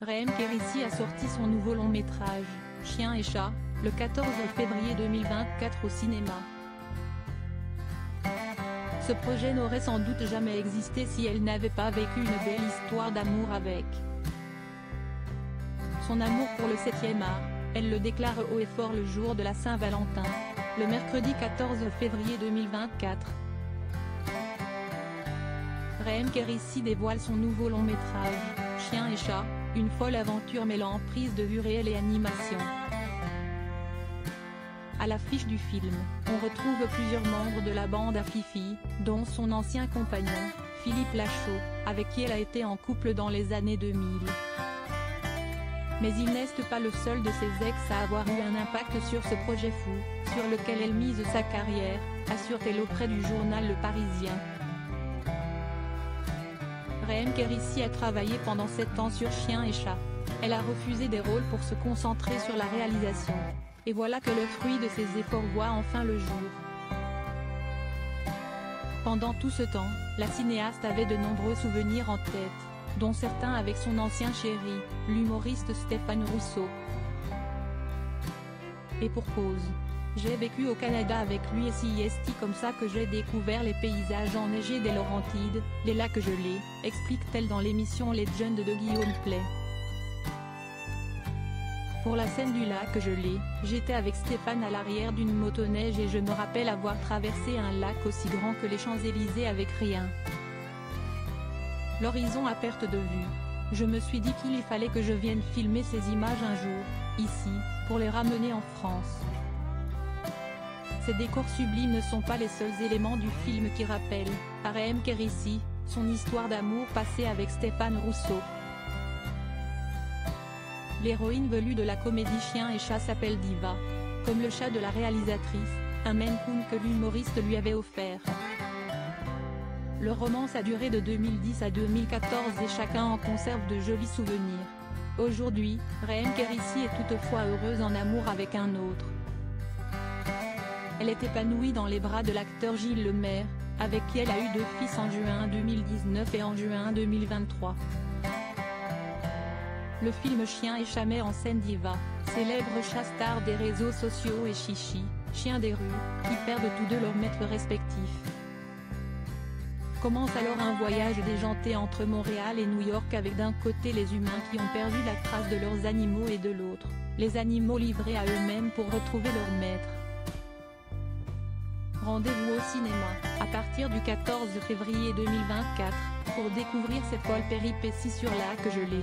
Raem Kérissi a sorti son nouveau long métrage, Chien et chat, le 14 février 2024 au cinéma. Ce projet n'aurait sans doute jamais existé si elle n'avait pas vécu une belle histoire d'amour avec son amour pour le 7e art. Elle le déclare haut et fort le jour de la Saint-Valentin, le mercredi 14 février 2024. Raem Kérissi dévoile son nouveau long métrage, Chien et chat, une folle aventure mêlant prise de vue réelle et animation. À l'affiche du film, on retrouve plusieurs membres de la bande à Fifi, dont son ancien compagnon, Philippe Lachaud, avec qui elle a été en couple dans les années 2000. Mais il n'est pas le seul de ses ex à avoir eu un impact sur ce projet fou, sur lequel elle mise sa carrière, assure-t-elle auprès du journal Le Parisien. Raem Kérissi a travaillé pendant 7 ans sur Chien et chat. Elle a refusé des rôles pour se concentrer sur la réalisation. Et voilà que le fruit de ses efforts voit enfin le jour. Pendant tout ce temps, la cinéaste avait de nombreux souvenirs en tête, dont certains avec son ancien chéri, l'humoriste Stéphane Rousseau. Et pour cause. J'ai vécu au Canada avec lui et c'est comme ça que j'ai découvert les paysages enneigés des Laurentides, les lacs gelés, explique-t-elle dans l'émission Legend de Guillaume Play. Pour la scène du lac gelé, j'étais avec Stéphane à l'arrière d'une motoneige et je me rappelle avoir traversé un lac aussi grand que les Champs-Élysées avec rien. L'horizon à perte de vue. Je me suis dit qu'il fallait que je vienne filmer ces images un jour, ici, pour les ramener en France. Ces décors sublimes ne sont pas les seuls éléments du film qui rappellent, à Raem Kérissi, son histoire d'amour passée avec Stéphane Rousseau. L'héroïne velue de la comédie Chien et chat s'appelle Diva, comme le chat de la réalisatrice, un Maine Coon que l'humoriste lui avait offert. Leur romance a duré de 2010 à 2014 et chacun en conserve de jolis souvenirs. Aujourd'hui, Raem Kérissi est toutefois heureuse en amour avec un autre. Elle est épanouie dans les bras de l'acteur Gilles Lemaire, avec qui elle a eu 2 fils en juin 2019 et en juin 2023. Le film Chien et chat met en scène Diva, célèbre chat star des réseaux sociaux, et Chichi, chien des rues, qui perdent tous deux leurs maîtres respectifs. Commence alors un voyage déjanté entre Montréal et New York avec d'un côté les humains qui ont perdu la trace de leurs animaux et de l'autre, les animaux livrés à eux-mêmes pour retrouver leur maître. Rendez-vous au cinéma, à partir du 14 février 2024, pour découvrir ces folles péripéties sur lac gelé.